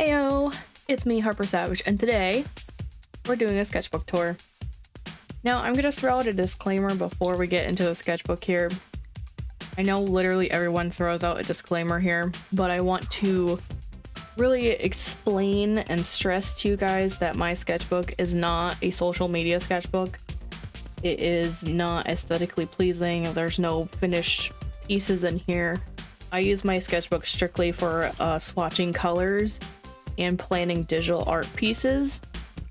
Heyo, it's me, Harper Savage, and today we're doing a sketchbook tour. Now, I'm gonna throw out a disclaimer before we get into the sketchbook here. I know literally everyone throws out a disclaimer here, but I want to really explain and stress to you guys that my sketchbook is not a social media sketchbook. It is not aesthetically pleasing. There's no finished pieces in here. I use my sketchbook strictly for swatching colors and planning digital art pieces.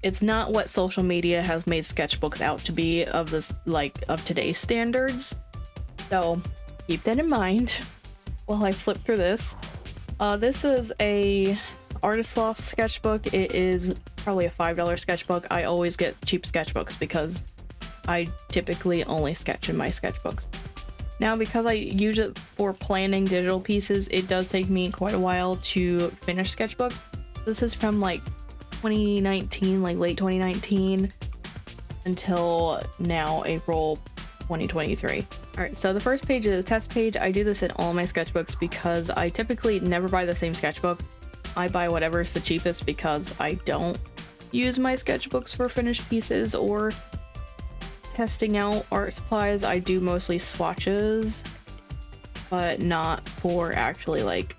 It's not what social media has made sketchbooks out to be of today's standards. So keep that in mind while I flip through this. This is a Artist Loft sketchbook. It is probably a $5 sketchbook. I always get cheap sketchbooks because I typically only sketch in my sketchbooks. Now, because I use it for planning digital pieces, it does take me quite a while to finish sketchbooks. This is from like 2019, like late 2019 until now, April 2023. Alright, so the first page is a test page. I do this in all my sketchbooks because I typically never buy the same sketchbook. I buy whatever's the cheapest because I don't use my sketchbooks for finished pieces or testing out art supplies. I do mostly swatches, but not for actually like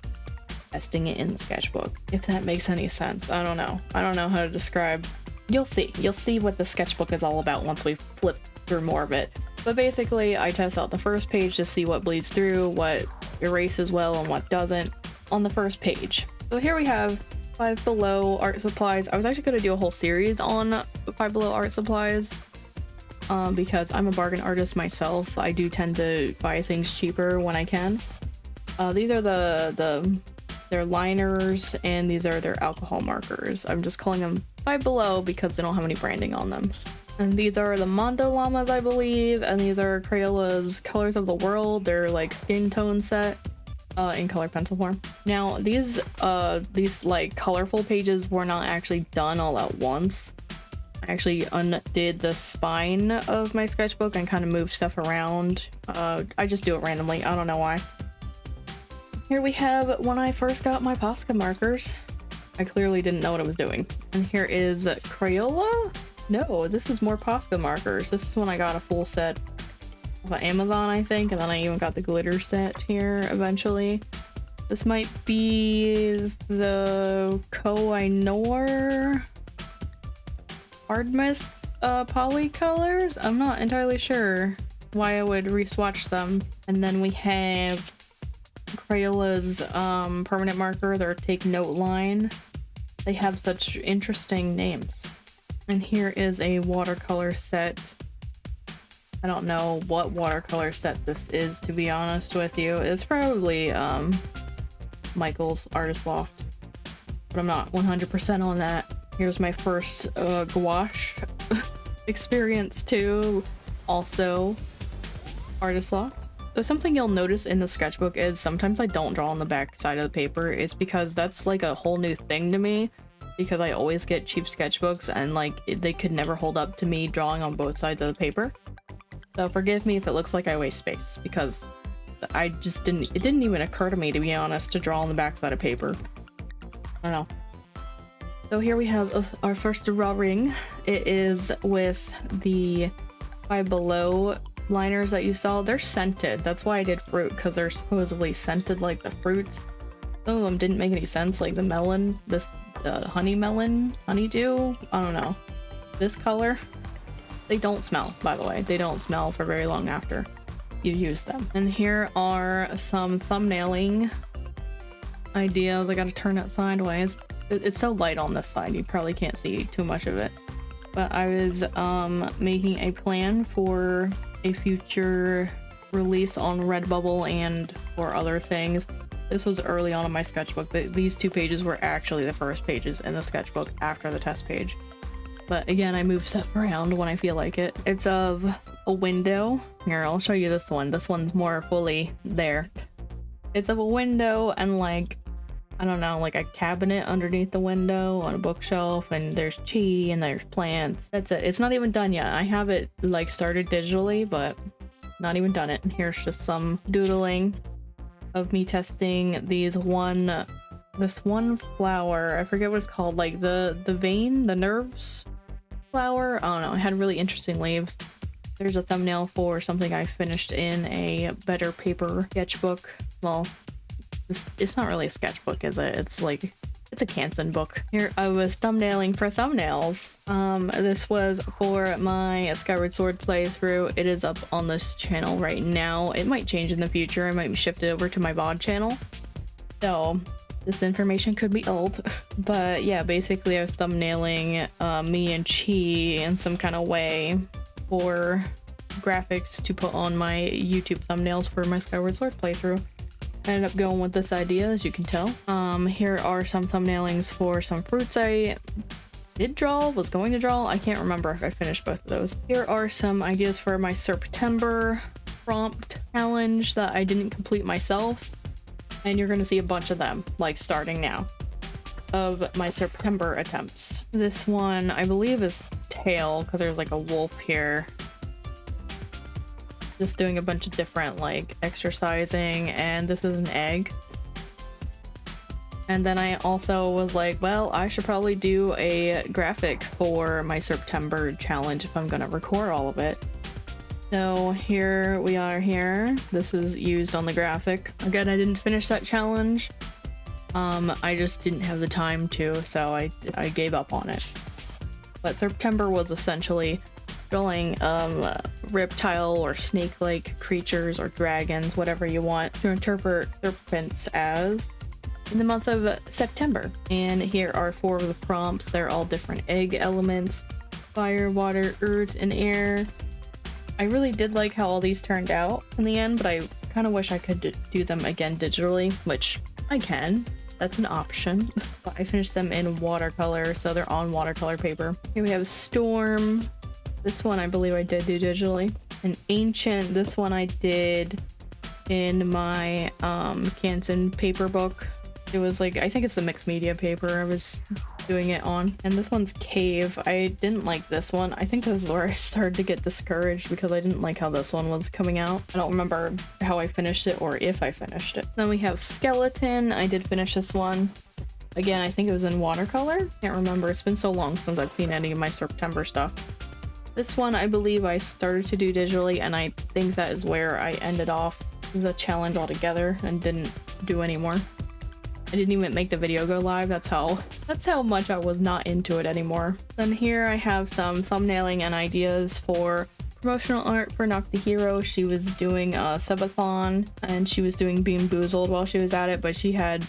testing it in the sketchbook, if that makes any sense. I don't know how to describe. You'll see what the sketchbook is all about once we flip through more of it. But basically I test out the first page to see what bleeds through, what erases well and what doesn't on the first page. So here we have Five Below art supplies. I was actually going to do a whole series on Five Below art supplies because I'm a bargain artist myself. I do tend to buy things cheaper when I can. These are their liners, and these are their alcohol markers. I'm just calling them Five Below because they don't have any branding on them. And these are the Mondo Llamas, I believe, and these are Crayola's Colors of the World. They're like skin tone set in color pencil form. Now these like colorful pages were not actually done all at once. I actually undid the spine of my sketchbook and kind of moved stuff around. I just do it randomly. I don't know why. Here we have when I first got my Posca markers. I clearly didn't know what I was doing. And here is Crayola? No, this is more Posca markers. This is when I got a full set of Amazon, I think, and then I even got the glitter set here eventually. This might be the Koh-i-Noor Hardmouth poly colors. I'm not entirely sure why I would re-swatch them. And then we have Crayola's permanent marker, their Take Note line. They have such interesting names. And here is a watercolor set. I don't know what watercolor set this is, to be honest with you. It's probably Michael's Artist Loft, but I'm not 100% on that. Here's my first gouache experience too, also Artist Loft. So something you'll notice in the sketchbook is sometimes I don't draw on the back side of the paper. It's because that's like a whole new thing to me, because I always get cheap sketchbooks and like they could never hold up to me drawing on both sides of the paper. So forgive me if it looks like I waste space, because it didn't even occur to me, to be honest, to draw on the back side of paper. I don't know. So here we have our first drawing. It is with the Five Below liners that you saw. They're scented. That's why I did fruit, because they're supposedly scented like the fruits. Some of them didn't make any sense, like the melon, this honey melon, honeydew. I don't know. This color. They don't smell, by the way. They don't smell for very long after you use them. And here are some thumbnailing ideas. I gotta turn it sideways. It's so light on this side, you probably can't see too much of it. But I was making a plan for a future release on Redbubble and for other things. This was early on in my sketchbook. These two pages were actually the first pages in the sketchbook after the test page. But again, I move stuff around when I feel like it. It's of a window. Here, I'll show you this one. This one's more fully there. It's of a window and like, I don't know, like a cabinet underneath the window on a bookshelf, and there's chi and there's plants. That's it. It's not even done yet. I have it like started digitally, but not even done it. And here's just some doodling of me testing these one this one flower, I forget what it's called, like the vein, the nerves flower. I don't know, it had really interesting leaves. There's a thumbnail for something I finished in a better paper sketchbook. Well, it's not really a sketchbook, is it? It's like, it's a Canson book. Here I was thumbnailing for thumbnails. This was for my Skyward Sword playthrough. It is up on this channel right now. It might change in the future. I might shift it over to my VOD channel. So this information could be old. But yeah, basically I was thumbnailing me and Chi in some kind of way for graphics to put on my YouTube thumbnails for my Skyward Sword playthrough. I ended up going with this idea, as you can tell. Here are some thumbnailings for some fruits I was going to draw. I can't remember if I finished both of those. Here are some ideas for my September prompt challenge that I didn't complete myself. And you're gonna see a bunch of them, like starting now, of my September attempts. This one, I believe, is tail, because there's like a wolf here. Just doing a bunch of different like exercising, and this is an egg. And then I also was like, well, I should probably do a graphic for my September challenge if I'm gonna record all of it. So here we are here. This is used on the graphic. Again, I didn't finish that challenge. I just didn't have the time to, so I gave up on it. But September was essentially drawing reptile or snake-like creatures or dragons, whatever you want to interpret serpents as in the month of September. And here are 4 of the prompts. They're all different egg elements: fire, water, earth, and air. I really did like how all these turned out in the end, but I kind of wish I could do them again digitally, which I can. That's an option. But I finished them in watercolor, so they're on watercolor paper. Here we have Storm. This one I believe I did do digitally. An Ancient, this one I did in my Canson paper book. It was like, I think it's the mixed media paper I was doing it on. And this one's Cave. I didn't like this one. I think this is where I started to get discouraged because I didn't like how this one was coming out. I don't remember how I finished it or if I finished it. Then we have Skeleton. I did finish this one. Again, I think it was in watercolor. Can't remember. It's been so long since I've seen any of my September stuff. This one, I believe I started to do digitally, and I think that is where I ended off the challenge altogether and didn't do anymore. I didn't even make the video go live. That's how much I was not into it anymore. Then here I have some thumbnailing and ideas for promotional art for Knock the Hero. She was doing a subathon, and she was doing Bean Boozled while she was at it, but she had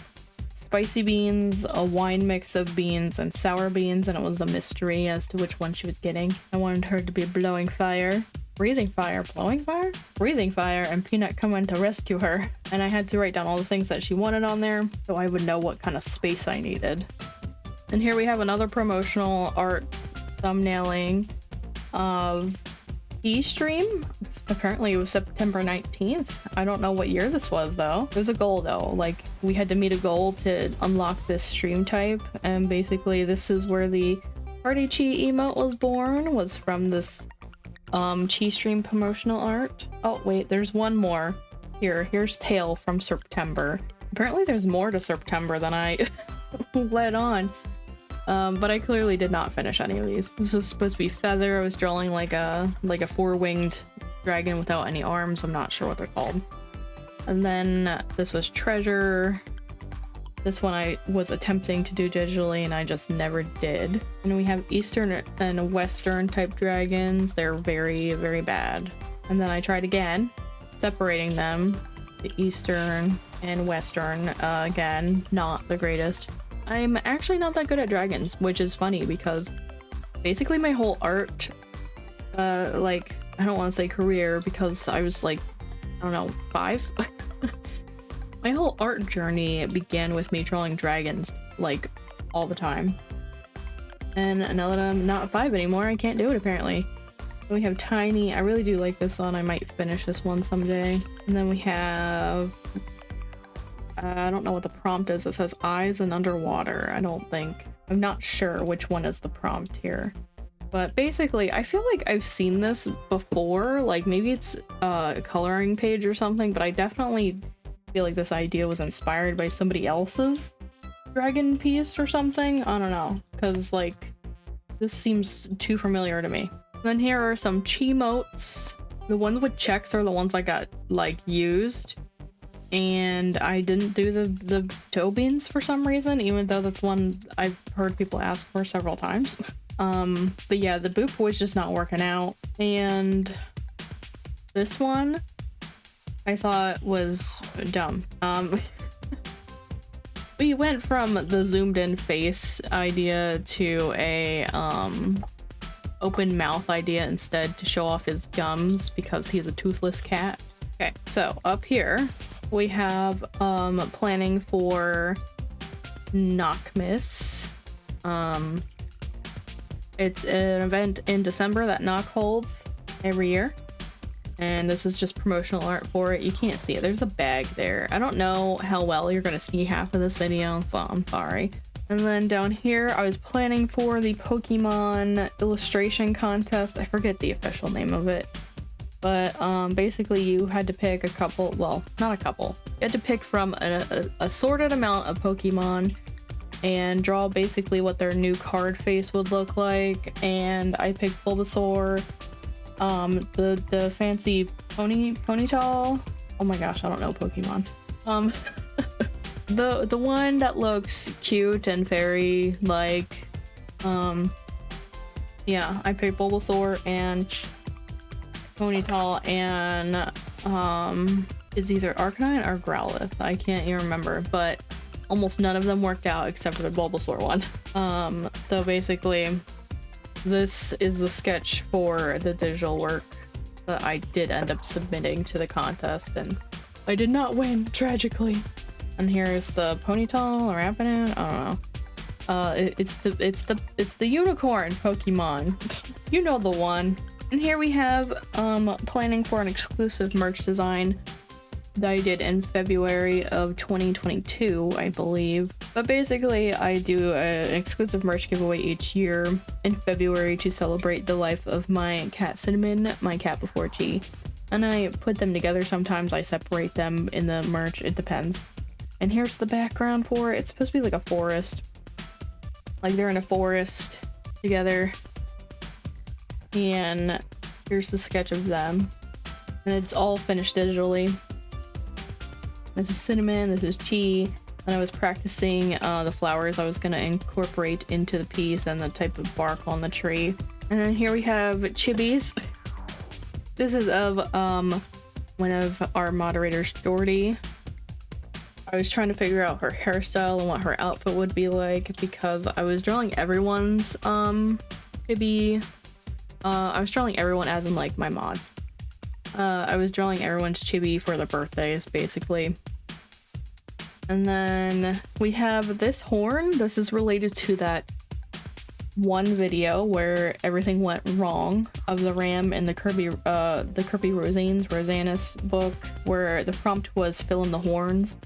spicy beans, a wine mix of beans, and sour beans, and it was a mystery as to which one she was getting. I wanted her to be blowing fire, breathing fire, blowing fire, breathing fire, and Peanut coming to rescue her. And I had to write down all the things that she wanted on there so I would know what kind of space I needed. And here we have another promotional art thumbnailing of E-Stream. Apparently it was September 19th. I don't know what year this was though. It was a goal though. Like, we had to meet a goal to unlock this stream type, and basically this is where the Party Chi emote was born, was from this Chi stream promotional art. Oh wait, there's one more. Here's Tail from September. Apparently there's more to September than I let on. But I clearly did not finish any of these. This was supposed to be Feather. I was drawing like a 4-winged dragon without any arms. I'm not sure what they're called. And then this was Treasure. This one I was attempting to do digitally and I just never did. And we have Eastern and Western type dragons. They're very, very bad. And then I tried again, separating them, the Eastern and Western. Again, not the greatest. I'm actually not that good at dragons, which is funny because basically my whole art, like, I don't want to say career because I was like, I don't know, 5? My whole art journey began with me drawing dragons, like, all the time. And now that I'm not 5 anymore, I can't do it apparently. Then we have Tiny. I really do like this one. I might finish this one someday. And then we have... I don't know what the prompt is. It says eyes and underwater. I'm not sure which one is the prompt here. But basically, I feel like I've seen this before. Like, maybe it's a coloring page or something, but I definitely feel like this idea was inspired by somebody else's. dragon piece or something. I don't know, because like this seems too familiar to me. Then here are some Chi-motes. The ones with checks are the ones I got like used, and I didn't do the toe beans for some reason, even though that's one I've heard people ask for several times. But yeah, the boop was just not working out. And this one I thought was dumb. We went from the zoomed in face idea to a open mouth idea instead, to show off his gums because he's a toothless cat. Okay, so up here we have planning for Knockmas. It's an event in December that Knock holds every year, and this is just promotional art for it. You can't see it, there's a bag there. I don't know how well you're gonna see half of this video, so I'm sorry. And then down here I was planning for the Pokemon illustration contest. I forget the official name of it, but basically you had to pick a couple, well, not a couple, you had to pick from an assorted amount of Pokemon and draw basically what their new card face would look like. And I picked Bulbasaur, the fancy ponytail. Oh my gosh, I don't know Pokemon. The one that looks cute and fairy like. Yeah, I picked Bulbasaur and Ponytail, and it's either Arcanine or Growlithe. I can't even remember, but almost none of them worked out except for the Bulbasaur one. So basically this is the sketch for the digital work that I did end up submitting to the contest, and I did not win, tragically. And here's the Ponytail or Rapidash, I don't know. It's the unicorn Pokemon. You know the one. And here we have planning for an exclusive merch design that I did in February of 2022, I believe. But basically I do an exclusive merch giveaway each year in February to celebrate the life of my cat Cinnamon, my cat before Chi. And I put them together. Sometimes I separate them in the merch, it depends. And here's the background for it. It's supposed to be like a forest. Like they're in a forest together. And here's the sketch of them. And it's all finished digitally. This is Cinnamon, this is Chi, and I was practicing the flowers I was going to incorporate into the piece and the type of bark on the tree. And then here we have Chibis. This is of one of our moderators, Jordy. I was trying to figure out her hairstyle and what her outfit would be like, because I was drawing everyone's chibi. I was drawing everyone as in like my mods. I was drawing everyone's chibi for their birthdays, basically. And then we have this horn. This is related to that one video where everything went wrong of the RAM in the Kirby Rosanna's book, where the prompt was fill in the horns.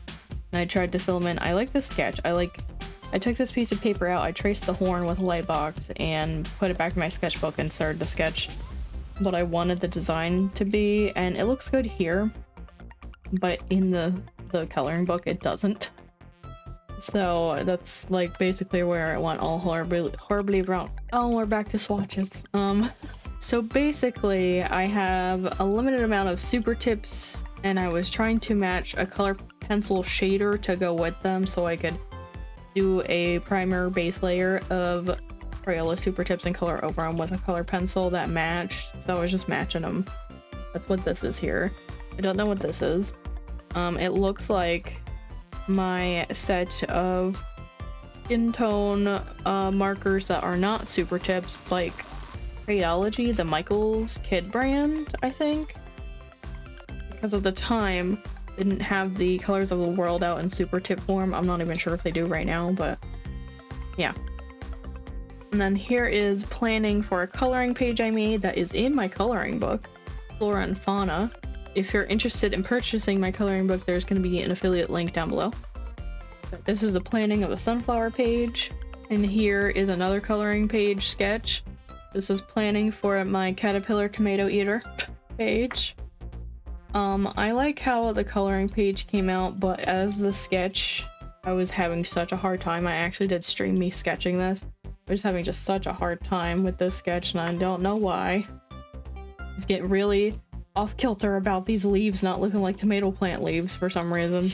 And I tried to fill them in. I like this sketch. I took this piece of paper out, I traced the horn with a light box and put it back in my sketchbook and started to sketch what I wanted the design to be, and it looks good here, but in the coloring book it doesn't. So that's like basically where I went all horribly wrong. Oh, we're back to swatches. So basically I have a limited amount of super tips, and I was trying to match a color pencil shader to go with them so I could do a primer base layer of Crayola super tips and color over them with a color pencil that matched. So I was just matching them. That's what this is here. I don't know what this is. It looks like my set of skin tone markers that are not super tips. It's like Crayola, the Michaels Kid brand, I think. Because at the time, they didn't have the Colors of the World out in super tip form. I'm not even sure if they do right now, but yeah. And then here is planning for a coloring page I made that is in my coloring book, Flora and Fauna. If you're interested in purchasing my coloring book, there's going to be an affiliate link down below. This is the planning of a sunflower page, and here is another coloring page sketch. This is planning for my caterpillar tomato eater page. I like how the coloring page came out, but as the sketch, I was having such a hard time. I actually did stream me sketching this. I was having just such a hard time with this sketch, and I don't know why. I was getting really off kilter about these leaves not looking like tomato plant leaves for some reason.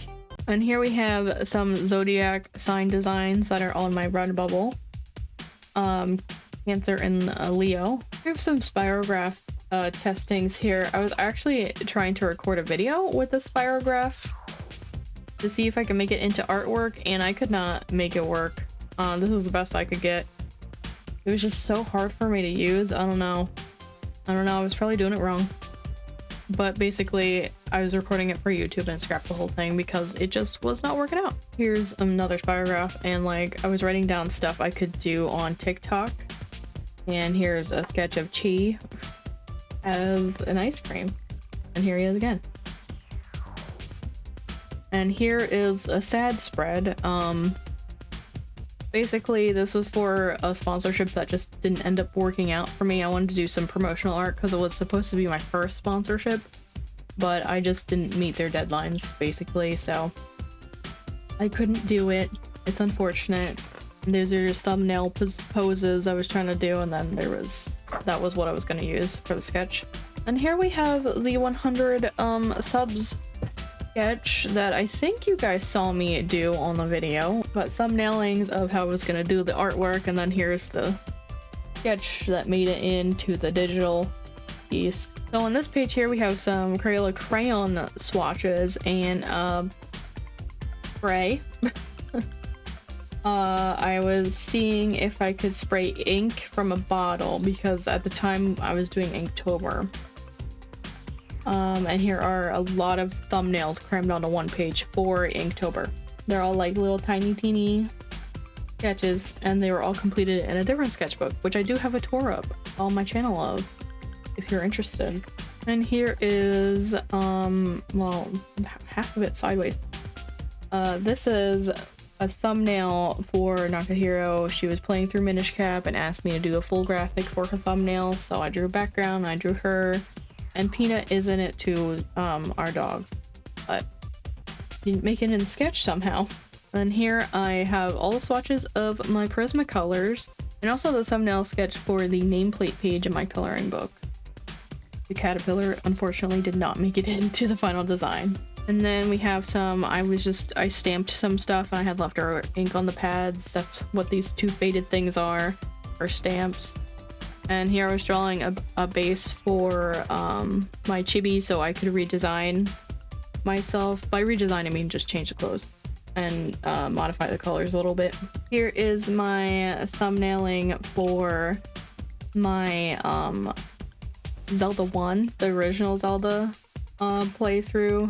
And here we have some zodiac sign designs that are on my Redbubble. Cancer and Leo. We have some spirograph testings here. I was actually trying to record a video with the spirograph to see if I can make it into artwork, and I could not make it work. This is the best I could get. It was just so hard for me to use. I don't know. I was probably doing it wrong. But basically, I was recording it for YouTube and scrapped the whole thing because it just was not working out. Here's another spirograph, and like I was writing down stuff I could do on TikTok. And here's a sketch of Chi as an ice cream. And here he is again. And here is a sad spread. Basically, this was for a sponsorship that just didn't end up working out for me. I wanted to do some promotional art because it was supposed to be my first sponsorship, but I just didn't meet their deadlines, basically, so I couldn't do it. It's unfortunate. Those are just thumbnail poses I was trying to do, and then that was what I was going to use for the sketch. And here we have the 100 subs sketch that I think you guys saw me do on the video, but thumbnailings of how I was gonna do the artwork, and then here's the sketch that made it into the digital piece. So on this page here we have some Crayola crayon swatches and spray. I was seeing if I could spray ink from a bottle because at the time I was doing Inktober. And here are a lot of thumbnails crammed onto one page for Inktober. They're all like little tiny teeny sketches, and they were all completed in a different sketchbook, which I do have a tour up on my channel of, if you're interested. And here is, well, half of it sideways. This is a thumbnail for Nakahiro. She was playing through Minish Cap and asked me to do a full graphic for her thumbnail, so I drew a background, I drew her. And Peanut is in it too, our dog, but didn't make it in the sketch somehow. And here I have all the swatches of my Prismacolors, and also the thumbnail sketch for the nameplate page in my coloring book. The caterpillar unfortunately did not make it into the final design. And then we have some, I stamped some stuff, and I had leftover ink on the pads. That's what these two faded things are stamps. And here I was drawing a base for my chibi so I could redesign myself. By redesign, I mean just change the clothes and modify the colors a little bit. Here is my thumbnailing for my Zelda 1, the original Zelda playthrough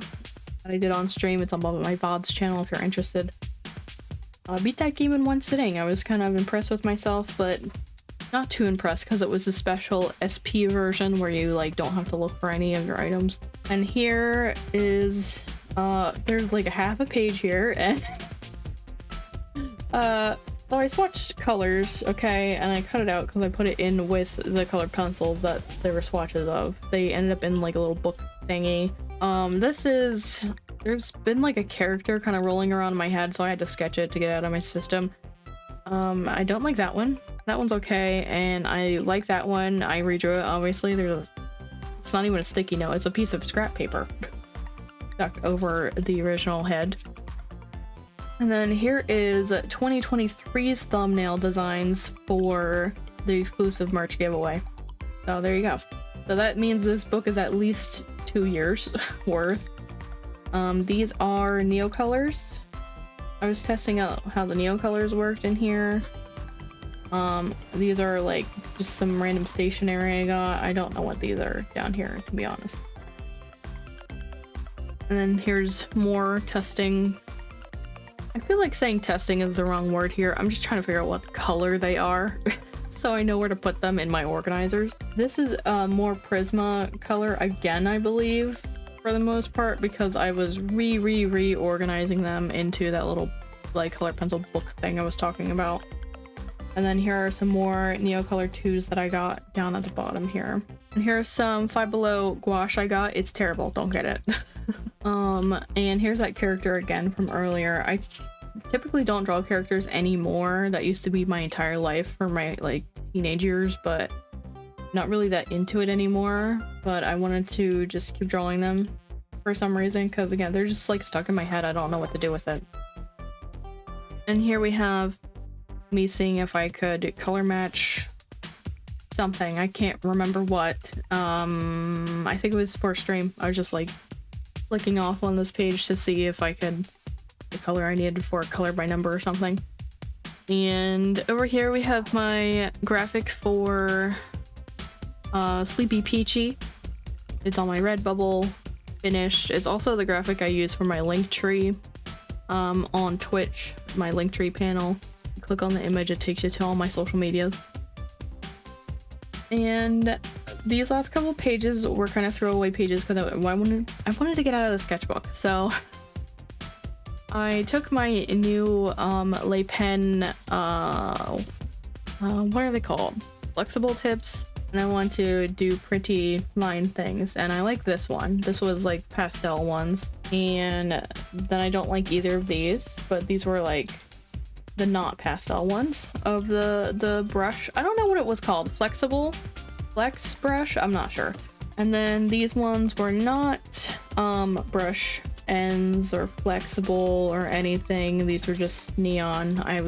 that I did on stream. It's on my VOD's channel if you're interested. Beat that game in one sitting. I was kind of impressed with myself, but not too impressed because it was a special SP version where you like don't have to look for any of your items. And here is there's like a half a page here, and so I swatched colors, okay, and I cut it out because I put it in with the colored pencils that there were swatches of. They ended up in like a little book thingy. There's been like a character kind of rolling around in my head, so I had to sketch it to get it out of my system. I don't like that one. That one's okay, and I like that one. I redrew it, obviously. It's not even a sticky note, it's a piece of scrap paper stuck over the original head. And then here is 2023's thumbnail designs for the exclusive merch giveaway. So there you go. So that means this book is at least 2 years worth. These are Neo colors. I was testing out how the Neo colors worked in here. These are like just some random stationery I got. I don't know what these are down here, to be honest. And then here's more testing. I feel like saying testing is the wrong word here. I'm just trying to figure out what color they are so I know where to put them in my organizers. This is more Prisma color again, I believe, for the most part, because I was reorganizing them into that little like color pencil book thing I was talking about. And then here are some more Neocolor 2s that I got down at the bottom here. And here's some Five Below gouache I got. It's terrible, don't get it. And here's that character again from earlier. I typically don't draw characters anymore. That used to be my entire life for my like teenage years, but not really that into it anymore. But I wanted to just keep drawing them for some reason, because again, they're just like stuck in my head. I don't know what to do with it. And here we have me seeing if I could color match something. I can't remember what. I think it was for a stream. I was just like flicking off on this page to see if I could the color I needed for color by number or something. And over here we have my graphic for Sleepy Peachy. It's on my Redbubble, finished. It's also the graphic I use for my Linktree on Twitch, my Linktree panel. Click on the image, it takes you to all my social medias. And these last couple pages were kind of throwaway pages because I wanted to get out of the sketchbook. So I took my new Le Pen, what are they called? Flexible tips. And I want to do pretty line things, and I like this one. This was like pastel ones, and then I don't like either of these, but these were like the not pastel ones of the brush. I don't know what it was called. Flex brush? I'm not sure. And then these ones were not brush ends or flexible or anything. These were just neon. I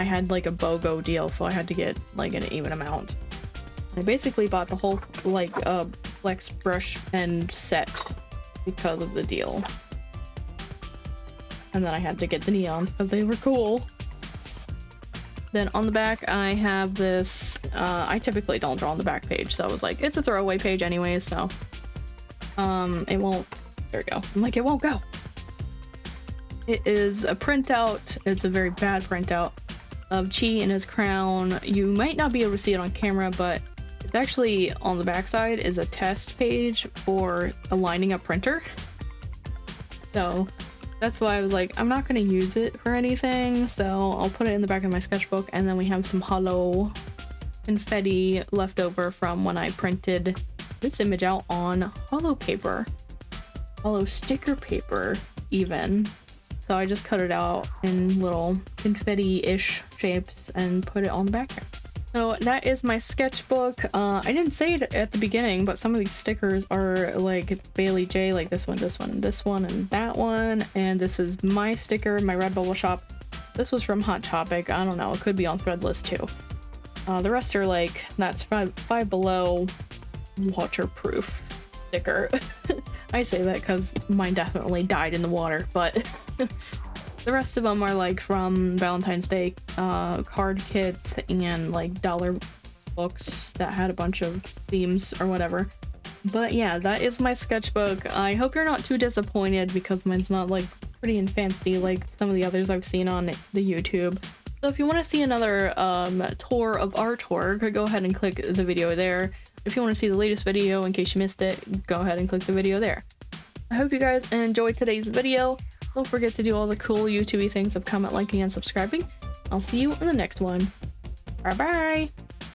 had like a BOGO deal, so I had to get like an even amount. I basically bought the whole like flex brush end set because of the deal. And then I had to get the neons because they were cool. Then on the back I have this, I typically don't draw on the back page, so I was like, it's a throwaway page anyways, so it won't, there we go. I'm like, it won't go. It is a printout. It's a very bad printout of Chi in his crown. You might not be able to see it on camera, but it's actually on the backside is a test page for a lining up printer. So that's why I was like, I'm not going to use it for anything, so I'll put it in the back of my sketchbook. And then we have some hollow confetti left over from when I printed this image out on hollow paper, hollow sticker paper even. So I just cut it out in little confetti-ish shapes and put it on the back here. So that is my sketchbook. I didn't say it at the beginning, but some of these stickers are like Bailey J, like this one, this one, this one, and that one. And this is my sticker, my Redbubble shop. This was from Hot Topic. I don't know, it could be on Threadless too. The rest are like, that's Five Below waterproof sticker. I say that because mine definitely died in the water, but the rest of them are like from Valentine's Day card kits and like dollar books that had a bunch of themes or whatever. But yeah, that is my sketchbook. I hope you're not too disappointed because mine's not like pretty and fancy like some of the others I've seen on the YouTube. So if you want to see another tour of artwork, go ahead and click the video there. If you want to see the latest video in case you missed it, go ahead and click the video there. I hope you guys enjoyed today's video. Don't forget to do all the cool YouTube-y things of comment, liking, and subscribing. I'll see you in the next one. Bye bye!